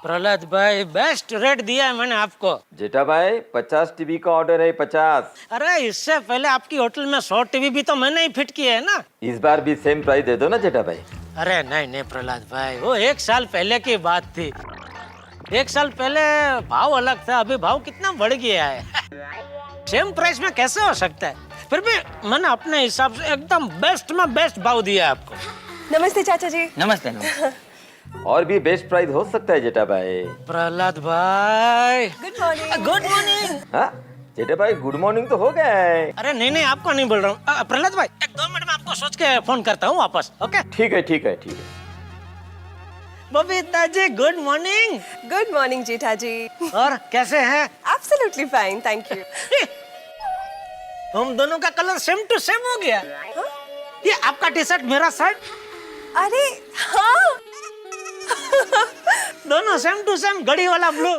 प्रहलाद भाई best rate दिया है मैंने आपको। जेठा भाई 50 टीवी का ऑर्डर है 50। अरे इससे पहले आपकी होटल में 100 टीवी भी तो मैंने ही फिट किए है ना। इस बार भी सेम प्राइस दे दो ना जेठा भाई। अरे नहीं नहीं प्रहलाद भाई, वो 1 साल पहले की बात थी। 1 साल पहले भाव अलग था, अभी भाव कितना बढ़ गया है। सेम प्राइस में कैसे हो सकता है? फिर भी मैंने अपने हिसाब से एकदम बेस्ट में बेस्ट भाव दिया आपको। नमस्ते चाचा जी। नमस्ते नमस्ते। और भी बेस्ट प्राइस हो सकता है जेठा भाई। प्रहलाद भाई गुड मॉर्निंग। Good morning. हाँ जेठा भाई गुड मॉर्निंग तो हो गया है। अरे नहीं नहीं आपको नहीं बोल रहा हूँ प्रहलाद भाई, 1-2 मिनट में आपको सोच के फोन करता हूँ वापस। ओके ठीक है ठीक है ठीक है। Babita ji good morning. Good morning जेठा जी। और कैसे हैं? Absolutely fine, thank you. हम दोनों का कलर सेम टू सेम हो गया। ये आपका टी शर्ट मेरा शर्ट, अरे हाँ, दोनों सेम टू सेम। घड़ी वाला ब्लू।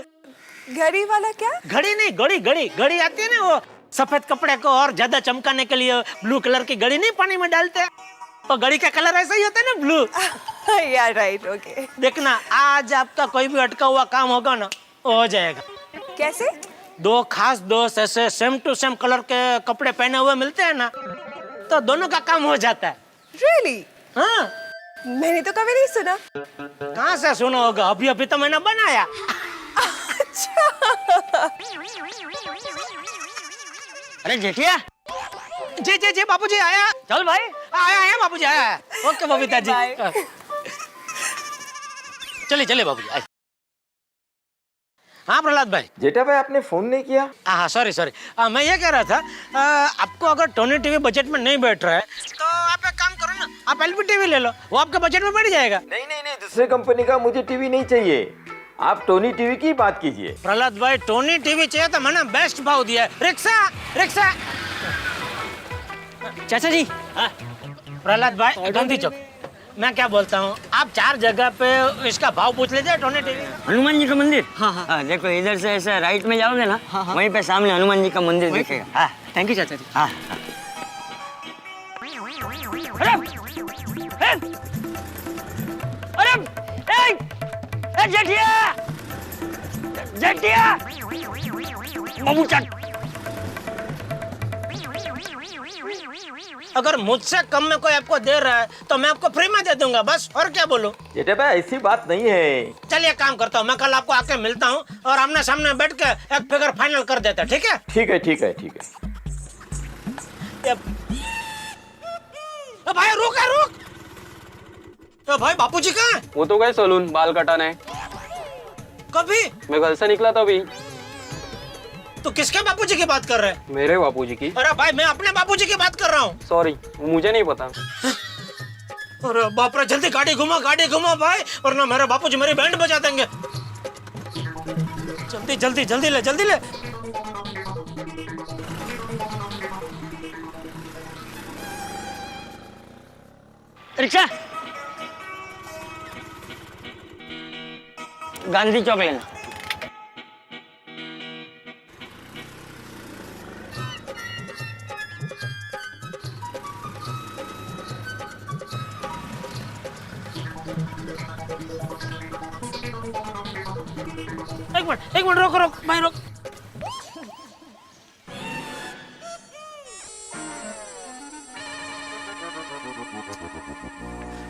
घड़ी वाला क्या? घड़ी नहीं, घड़ी घड़ी घड़ी आती है ना, वो सफेद कपड़े को और ज्यादा चमकाने के लिए ब्लू कलर की घड़ी नहीं पानी में डालते, तो घड़ी का कलर ऐसा ही होता है ना, ब्लू। या राइट, ओके। देखना आज आपका कोई भी अटका हुआ काम होगा ना, वो हो जाएगा। कैसे? 2 खास दोस्त ऐसे सेम टू सेम कलर के कपड़े पहने हुए मिलते हैं ना, तो दोनों का काम हो जाता है। रियली? हाँ, मैंने तो कभी नहीं सुना। कहाँ से सुना होगा, अभी अभी तो मैंने बनाया। अरे जेठिया, जी जी जी बाबूजी आया। चल भाई। आया है बाबूजी, आया है। ओके बबीता जी। Bye. चलिए चलिए बाबूजी आए। हाँ प्रहलाद भाई। जेठा भाई आपने फोन नहीं किया? हाँ सॉरी सॉरी, मैं ये कह रहा था आपको अगर टोनी टीवी बजट में नहीं बैठ रहा है तो आप एक काम करो ना, आप एलपी टीवी ले लो, वो आपके बजट में बैठ जाएगा। नहीं नहीं नहीं, दूसरे कंपनी का मुझे टीवी नहीं चाहिए, आप टोनी टीवी की बात कीजिए। प्रहलाद भाई टोनी टीवी चाहिए तो मैंने बेस्ट भाव दिया है। Rickshaw rickshaw. चाचा जी। हाँ, प्रहलाद भाई गांधी चौक। मैं क्या बोलता हूँ, आप 4 जगह पे इसका भाव पूछ लीजिए टोनी टीवी। हनुमान जी का मंदिर। हाँ, देखो इधर से ऐसे राइट में जाओगे ना, वहीं पे सामने हनुमान जी का मंदिर दिखेगा। हाँ, थैंक यू चाचा जी। हाँ। अरे जेठिया, जेठिया, बाबू चल। अगर मुझसे कम में कोई आपको दे रहा है तो मैं आपको फ्री में दे दूंगा, बस और क्या बोलूं। जेठा भाई ऐसी बात नहीं है। चलिए काम करता हूँ, मैं कल आपको आके मिलता हूँ और आमने सामने बैठ के एक फिगर फाइनल कर देता, ठीक है? ठीक है ठीक है ठीक है। भाई रुक रुक। तो भाई बापूजी कहाँ है? वो तो गए सलून बाल कटाने। कभी? मैं घर से निकला था अभी। तो किसके बापूजी की बात कर रहे हैं? मेरे बापूजी की। अरे भाई मैं अपने बापूजी की बात कर रहा हूँ। सॉरी, मुझे नहीं पता। अरे बाप रे, जल्दी गाड़ी घुमा भाई, वरना मेरे बापूजी मेरी बैंड बजा देंगे। जल्दी जल्दी जल्दी ले, जल्दी ले। रिक्शा, गांधी चौक लेना। एक मिनट रोक रोक भाई रोक।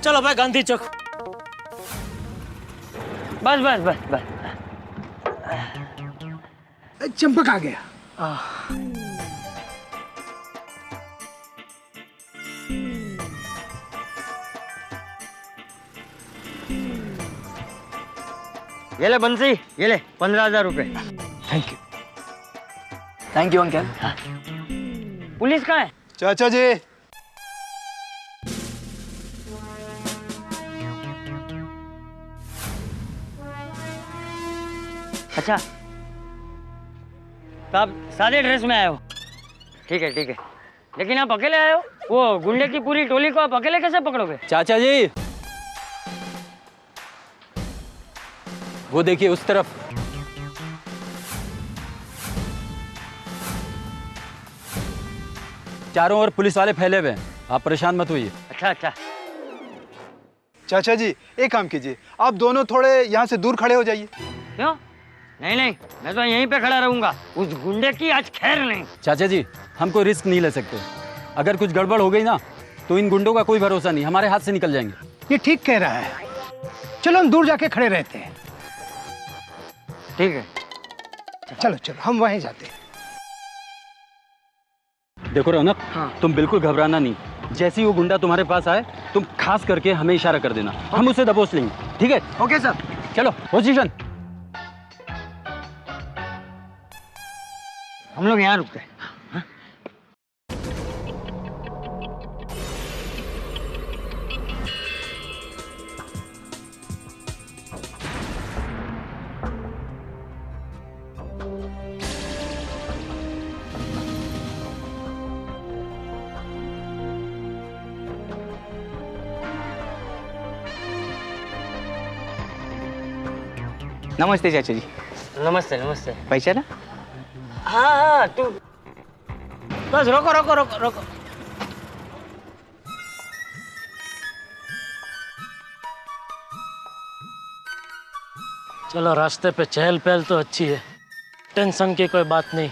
चलो भाई गांधी चौक। बस बस बस बस। चंपक आ गया। ये ले बंसी, ये ले 15,000 रुपए। Thank you uncle. पुलिस कहाँ है? चाचा जी। अच्छा, तो आप सादे ड्रेस में आए हो? ठीक है ठीक है, लेकिन आप अकेले आए हो? वो गुंडे की पूरी टोली को आप अकेले कैसे पकड़ोगे? चाचा जी, वो देखिए उस तरफ। चारों ओर पुलिस वाले फैले हुए हैं, आप परेशान मत होइए। अच्छा अच्छा। चाचा जी एक काम कीजिए, आप दोनों थोड़े यहाँ से दूर खड़े हो जाइए। क्यों? नहीं नहीं, मैं तो यहीं पे खड़ा रहूंगा। उस गुंडे की आज खैर नहीं। चाचा जी हम कोई रिस्क नहीं ले सकते। अगर कुछ गड़बड़ हो गई ना तो इन गुंडों का कोई भरोसा नहीं, हमारे हाथ से निकल जाएंगे। ये ठीक कह रहा है, चलो हम दूर जाके खड़े रहते हैं। ठीक है। चलो चलो हम वहीं जाते हैं। देखो रौनक, हाँ। तुम बिल्कुल घबराना नहीं। जैसे ही वो गुंडा तुम्हारे पास आए तुम खास करके हमें इशारा कर देना, हम उसे दबोच लेंगे। ठीक है? Okay sir. चलो पोजीशन। हम लोग यहाँ रुकते हैं। नमस्ते चाचा जी। नमस्ते नमस्ते। पहचाना? हाँ हाँ, तू बस रोको रोको रोको रोको। चलो रास्ते पे चहल पहल तो अच्छी है, टेंशन की कोई बात नहीं।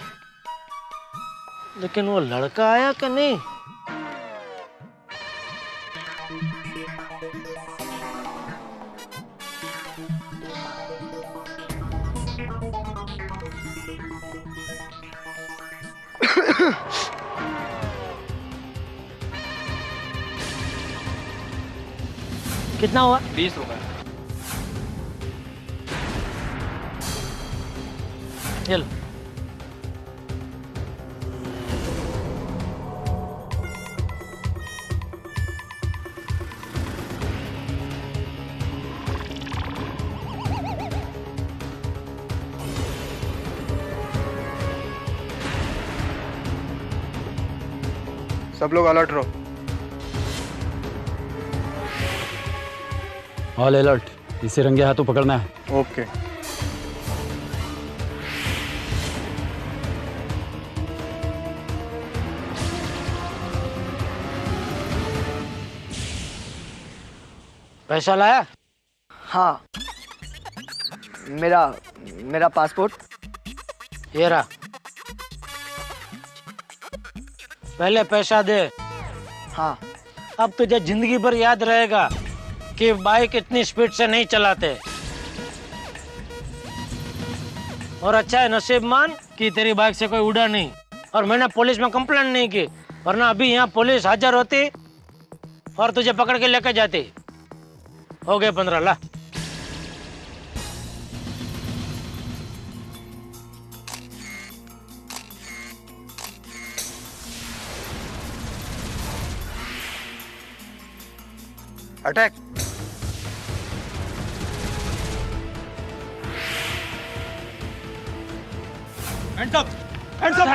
लेकिन वो लड़का आया कि नहीं? कितना हुआ? 20 रुपए। ये लो। सब लोग अलर्ट रहो। ऑल अलर्ट, इसे रंगे हाथों पकड़ना है। ओके। पैसा लाया? हाँ, मेरा पासपोर्ट। ये रहा। पहले पैसा दे। हाँ। अब तुझे जिंदगी भर याद रहेगा कि बाइक इतनी स्पीड से नहीं चलाते। और अच्छा है नसीबमान कि तेरी बाइक से कोई उड़ा नहीं और मैंने पुलिस में कंप्लेंट नहीं की, वरना अभी यहाँ पुलिस हाजिर होती और तुझे पकड़ के लेकर जाती। हो गए 15 ला। Attack. Hands up! Hands up!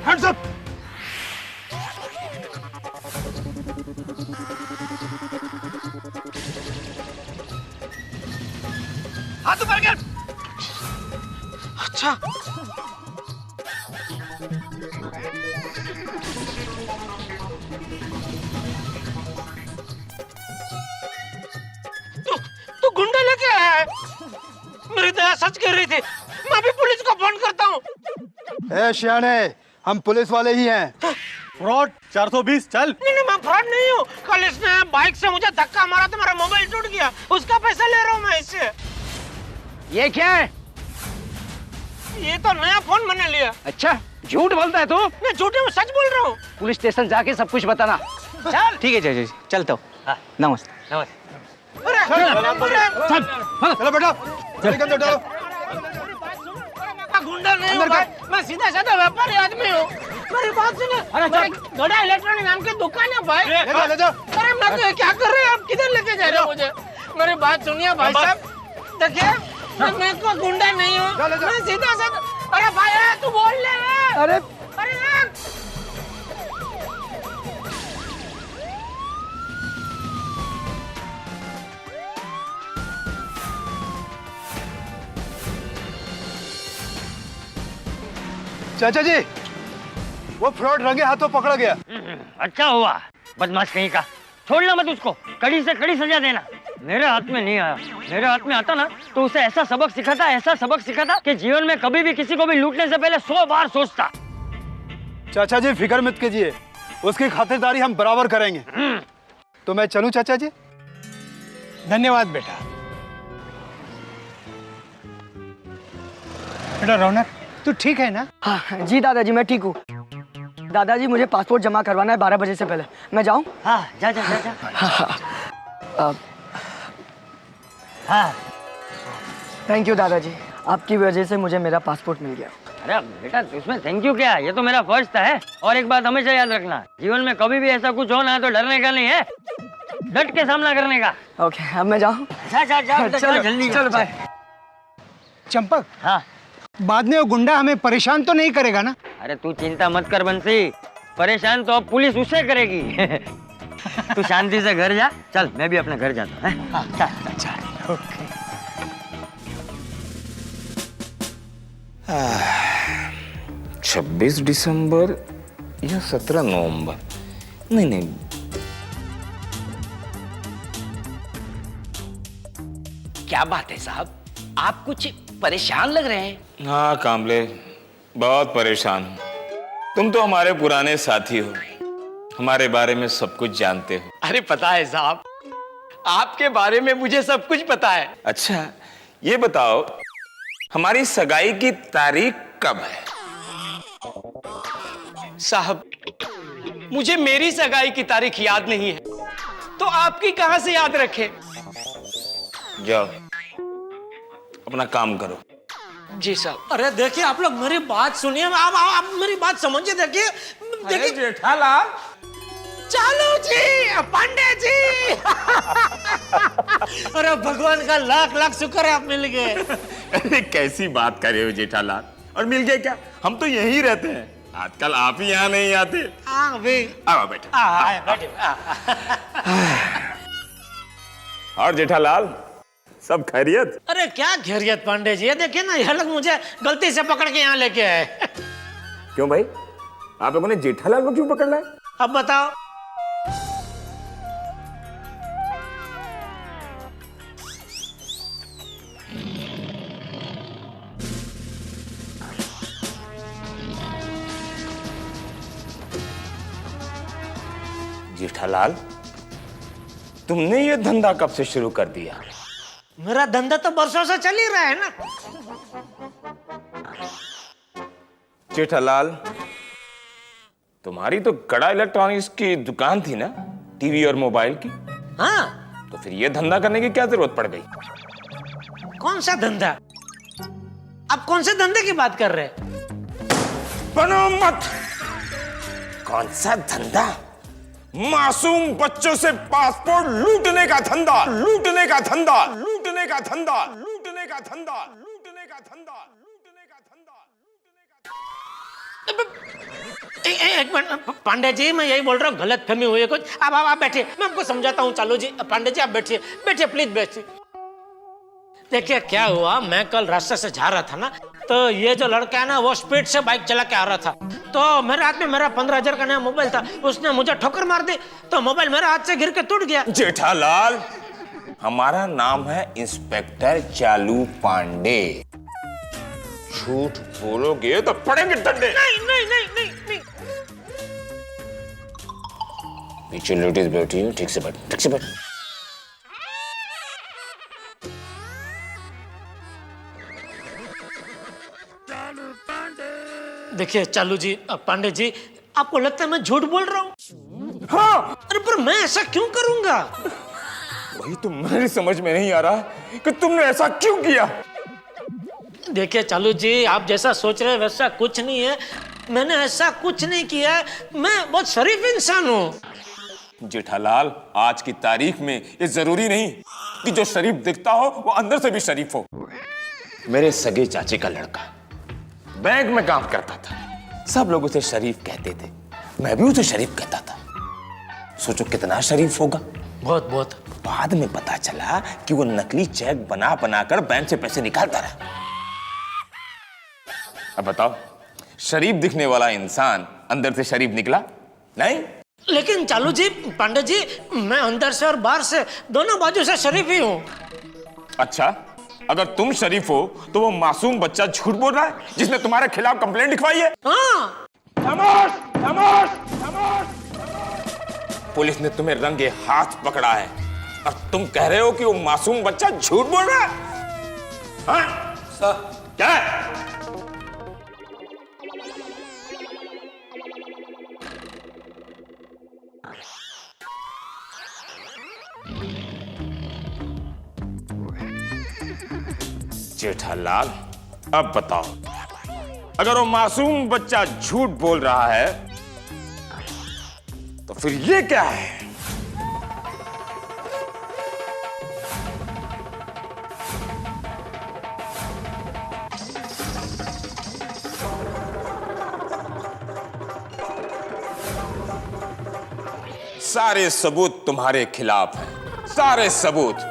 Hands up! हाथ ऊपर कर। अच्छा तू गुंडा लेके आया है? मेरी दया सच कह रही थी, मैं अभी पुलिस को फोन करता हूँ। ए श्याणे, हम पुलिस वाले ही हैं। फ्रॉड 420 चल। नहीं मैं फ्रॉड नहीं हूँ। कल इसने बाइक से मुझे धक्का मारा तो मेरा मोबाइल टूट गया, उसका पैसा ले रहा हूँ मैं इससे। ये क्या है? ये तो नया फोन मैंने लिया। अच्छा, झूठ बोलता है तू? मैं झूठे में सच बोल रहा हूँ। पुलिस स्टेशन जाके सब कुछ बताना। चल ठीक है चाचा जी, चलता हूँ। नमस्ते। नमस्ते। चलो बेटा, जल्दी अंदर डालो। मैं गुंडा नहीं हूँ भाई, मैं सीधा साधा व्यापारी आदमी हूँ। मेरी बात सुनो। अरे गड़ा इलेक्ट्रॉनिक नाम की दुकान है भाई। ले जाओ। अरे मैं क्या कर रहे हैं आप? किधर लेके जा रहे हो मुझे? मेरी बात सुनिए भाई साहब। देखिए मैं कोई गुंडा नहीं हूँ, मैं सीधा साधा। अरे भाई तू बोल ले। अरे अरे चाचा जी, वो फ्रॉड रंगे हाथों पकड़ा गया। अच्छा हुआ, बदमाश कहीं का। छोड़ना मत उसको, कड़ी से कड़ी सजा देना। मेरे हाथ में नहीं आया, मेरे हाथ में आता ना तो उसे ऐसा सबक सिखाता कि जीवन में कभी भी किसी को भी लूटने से पहले 100 बार सोचता। चाचा जी फिक्र मत कीजिए, उसकी खातिरदारी हम बराबर करेंगे। तो मैं चलूं चाचा जी? धन्यवाद बेटा। बेटा रौनक, तू ठीक है ना? हाँ जी दादाजी, मैं ठीक हूँ। दादाजी मुझे पासपोर्ट जमा करवाना है 12 बजे से पहले। मैं जाऊँ? हाँ जा। हाँ थैंक यू दादाजी, आपकी वजह से मुझे मेरा पासपोर्ट मिल गया। अरे बेटा उसमें थैंक यू क्या, ये तो मेरा फर्ज था है। और एक बात हमेशा याद रखना, जीवन में कभी भी ऐसा कुछ हो ना तो डरने का नहीं है, डट के सामना करने का। ओके, अब मैं जाऊँ? चलो जल्दी चलो बाय। चंपक, हाँ बाद में वो गुंडा हमें परेशान तो नहीं करेगा ना? अरे तू चिंता मत कर बंसी, परेशान तो अब पुलिस उसे करेगी। तू शांति से घर जा। चल मैं भी अपने घर जाता हूँ। हाँ, चल, ओके। 26 दिसंबर या 17 नवंबर? नहीं, क्या बात है साहब, आप कुछ परेशान लग रहे हैं। हाँ कामले, बहुत परेशान हूँ। तुम तो हमारे पुराने साथी हो, हमारे बारे में सब कुछ जानते हो। अरे पता है साहब, आपके बारे में मुझे सब कुछ पता है। अच्छा ये बताओ, हमारी सगाई की तारीख कब है? साहब मुझे मेरी सगाई की तारीख याद नहीं है, तो आपकी कहां से याद रखे। जाओ अपना काम करो। जी साहब। अरे देखिए आप लोग मेरी बात सुनिए, आप मेरी बात समझिए। देखिए जेठालाल, चालू जी, पांडे जी। अरे भगवान का लाख लाख शुक्र है आप मिल गए। अरे कैसी बात कर रहे हो जेठालाल, और मिल गए क्या? हम तो यहीं रहते हैं, आजकल आप ही यहाँ नहीं आते। हाँ भाई, आओ बेटा। और जेठालाल सब खैरियत? अरे क्या खैरियत पांडे जी, ये देखिए ना, ये लोग मुझे गलती से पकड़ के यहाँ लेके आए। क्यों भाई, आप लोगों ने जेठालाल को क्यों पकड़ना है? अब बताओ। जेठालाल, तुमने ये धंधा कब से शुरू कर दिया? मेरा धंधा तो बरसों से चल ही रहा है ना। जेठालाल, तुम्हारी तो गड़ा इलेक्ट्रॉनिक्स की दुकान थी ना, टीवी और मोबाइल की। हाँ, तो फिर ये धंधा करने की क्या जरूरत पड़ गई? कौन सा धंधा? आप कौन से धंधे की बात कर रहे हैं? बनो मत। कौन सा धंधा? मासूम बच्चों से पासपोर्ट लूटने का धंधा, लूटने का धंधा, लूटने का धंधा, लूटने का धंधा, लूटने का धंधा, लूटने का धंधा, लूटने का। एक मिनट पांडे जी, मैं यही बोल रहा हूँ, गलत फहमी हुई है कुछ। आप बैठिए, मैं आपको समझाता हूँ। चालू जी, पांडे जी आप बैठिए, बैठिए प्लीज बैठिए। देखिए क्या हुआ, मैं कल रास्ते से जा रहा था ना, तो ये जो लड़का है ना वो स्पीड से बाइक चला के आ रहा था, तो मेरे हाथ में मेरा 15,000 का नया मोबाइल था, उसने मुझे ठोकर मार दी, तो मोबाइल मेरे हाथ से गिर के टूट गया। जेठालाल, हमारा नाम है इंस्पेक्टर चालू पांडे, झूठ बोलोगे तो पड़ेंगे डंडे। नहीं नहीं नहीं नहीं नहीं। पीछे लेडीज बैठी हूँ, ठीक से बैठ, ठीक से बैठ। देखिए चालू जी, पांडे जी, आपको लगता है मैं झूठ बोल रहा हूँ? हाँ, अरे पर मैं ऐसा क्यों करूंगा? वही तो मेरी समझ में नहीं आ रहा कि तुमने ऐसा क्यों किया। देखिए चालू जी, आप जैसा सोच रहे हैं वैसा कुछ नहीं है, मैंने ऐसा कुछ नहीं किया है, मैं बहुत शरीफ इंसान हूँ। जेठालाल, आज की तारीख में ये जरूरी नहीं कि जो शरीफ दिखता हो वो अंदर से भी शरीफ हो। मेरे सगे चाचे का लड़का बैंक में काम करता था, सब लोग उसे शरीफ कहते थे, मैं भी उसे शरीफ कहता था। सोचो कितना शरीफ होगा। बहुत बहुत। बाद में पता चला कि वो नकली चेक बना बनाकर बैंक से पैसे निकालता रहा। अब बताओ, शरीफ दिखने वाला इंसान अंदर से शरीफ निकला नहीं? लेकिन चालू जी, पांडे जी, मैं अंदर से और बाहर से दोनों बाजू से शरीफ ही हूँ। अच्छा, अगर तुम शरीफ हो तो वो मासूम बच्चा झूठ बोल रहा है जिसने तुम्हारे खिलाफ कंप्लेंट लिखवाई है? हाँ। खामोश, खामोश, खामोश। पुलिस ने तुम्हें रंगे हाथ पकड़ा है और तुम कह रहे हो कि वो मासूम बच्चा झूठ बोल रहा है? हाँ? सर, क्या है? जेठालाल, अब बताओ, अगर वो मासूम बच्चा झूठ बोल रहा है तो फिर ये क्या है? सारे सबूत तुम्हारे खिलाफ हैं, सारे सबूत।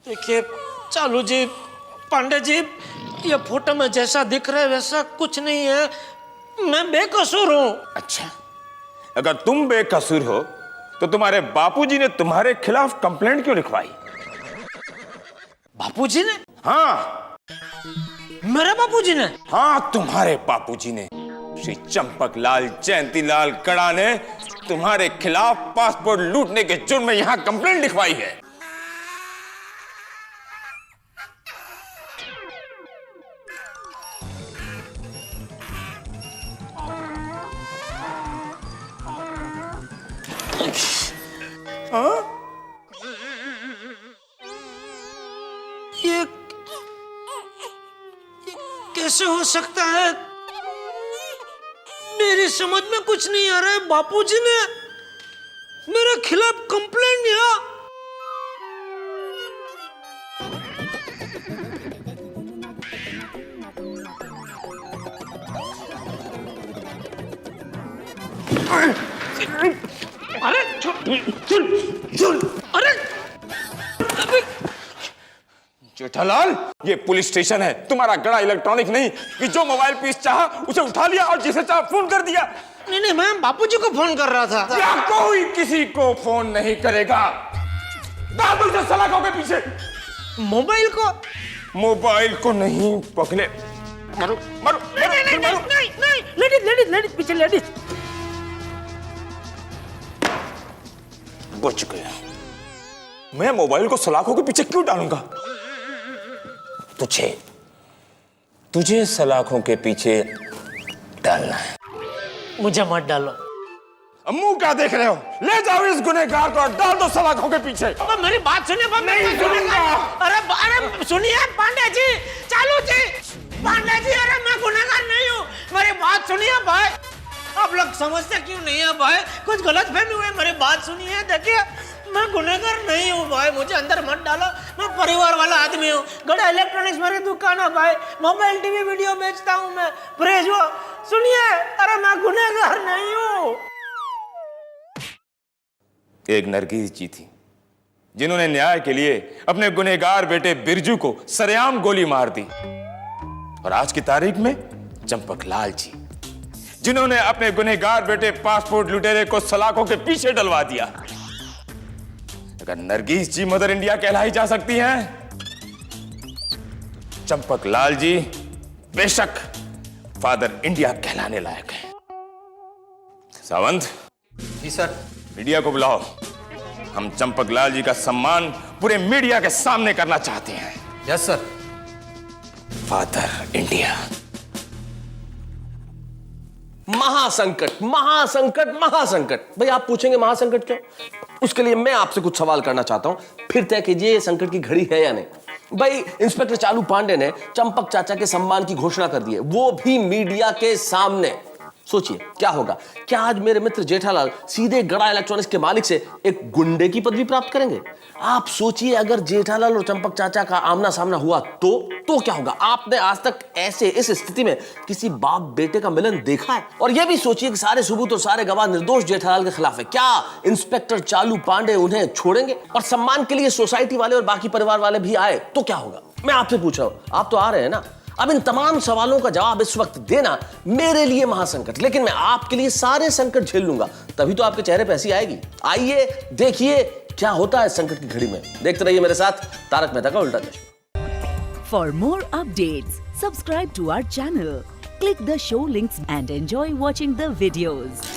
देखिए चालू जी, पांडे जी, ये फोटो में जैसा दिख रहा है वैसा कुछ नहीं है, मैं बेकसूर हूँ। अच्छा, अगर तुम बेकसूर हो तो तुम्हारे बापूजी ने तुम्हारे खिलाफ कंप्लेंट क्यों लिखवाई? बापूजी ने? हाँ, मेरे बापूजी ने? हाँ, तुम्हारे बापूजी ने, श्री चंपकलाल जयंतीलाल कड़ा ने तुम्हारे खिलाफ पासपोर्ट लूटने के जुर्म में यहां कंप्लेंट लिखवाई है। ये कैसे हो सकता है? मेरी समझ में कुछ नहीं आ रहा है। बापूजी ने मेरे खिलाफ कंप्लेंट दिया। अरे चुल, अरे जेठालाल, ये पुलिस स्टेशन है, तुम्हारा गड़ा इलेक्ट्रॉनिक नहीं कि जो मोबाइल पीस चाहा उसे उठा लिया और जिसे चाहा फोन कर दिया। नहीं, मैं बापूजी को फोन कर रहा था। या कोई किसी को फोन नहीं करेगा। डाल दो इसे सलाखों के पीछे। मोबाइल को? मोबाइल को नहीं, पकड़े। मारो, मारो, नहीं, लेडीज पीछे, लेडीज। बच गया। मैं मोबाइल को सलाखों के पीछे क्यों डालूंगा? तुझे सलाखों के पीछे डालना है। मुझे मत डालो। अम्मू क्या देख रहे हो? ले जाओ इस गुनहगार को और डाल दो सलाखों के पीछे। अब मेरी बात सुनिए। नहीं सुनूंगा। अरे सुनिए पांडे जी, चालू जी, पांडे जी, अरे मैं गुनहगार नहीं हूँ, मेरी बात सुनिए भाई। आप लोग समझते क्यों नहीं है भाई? कुछ गलत फहमी हुई, मेरी बात सुनिए। देखिए, मैं गुनहगार नहीं हूँ भाई, मुझे अंदर मत डालो। मैं परिवार वाला आदमी हूँ। गड़ा इलेक्ट्रॉनिक्स मेरी दुकान है भाई, मोबाइल टीवी वीडियो बेचता हूँ मैं, फ्रिज वो। सुनिए, अरे मैं गुनहगार नहीं हूँ। एक नरगिस जी थी जिन्होंने न्याय के लिए अपने गुनहगार बेटे बिरजू को सरेआम गोली मार दी। और आज की तारीख में चंपकलाल जी, जिन्होंने अपने गुनहगार बेटे पासपोर्ट लुटेरे को सलाखों के पीछे डलवा दिया। अगर नरगिस जी मदर इंडिया कहलाई जा सकती हैं, चंपकलाल जी बेशक फादर इंडिया कहलाने लायक है। सावंत जी सर। मीडिया को बुलाओ। हम चंपकलाल जी का सम्मान पूरे मीडिया के सामने करना चाहते हैं। Yes sir. Father India. महासंकट, महासंकट, महासंकट। भाई आप पूछेंगे महासंकट क्यों? उसके लिए मैं आपसे कुछ सवाल करना चाहता हूं, फिर तय कीजिए ये संकट की घड़ी है या नहीं। भाई इंस्पेक्टर चालू पांडे ने चंपक चाचा के सम्मान की घोषणा कर दी है, वो भी मीडिया के सामने। सोचिए क्या होगा। क्या आज मेरे मित्र जेठालाल सीधे गड़ा इलेक्ट्रॉनिक्स के मालिक से एक गुंडे की पदवी प्राप्त करेंगे? आप सोचिए अगर जेठालाल और चंपक चाचा का आमना सामना हुआ तो क्या होगा? आपने आज तक ऐसे इस स्थिति में किसी बाप बेटे का मिलन देखा है? और यह भी सोचिए कि सारे सबूत और सारे गवाह निर्दोष जेठालाल के खिलाफ है। क्या इंस्पेक्टर चालू पांडे उन्हें छोड़ेंगे? और सम्मान के लिए सोसाइटी वाले और बाकी परिवार वाले भी आए तो क्या होगा? मैं आपसे पूछ रहा हूं, आप तो आ रहे हैं ना? अब इन तमाम सवालों का जवाब इस वक्त देना मेरे लिए महासंकट, लेकिन मैं आपके लिए सारे संकट झेल लूंगा, तभी तो आपके चेहरे पे हंसी आएगी। आइए देखिए क्या होता है संकट की घड़ी में। देखते रहिए मेरे साथ तारक मेहता का उल्टा चश्मा। For more updates, subscribe to our channel, click the show links and enjoy watching the videos.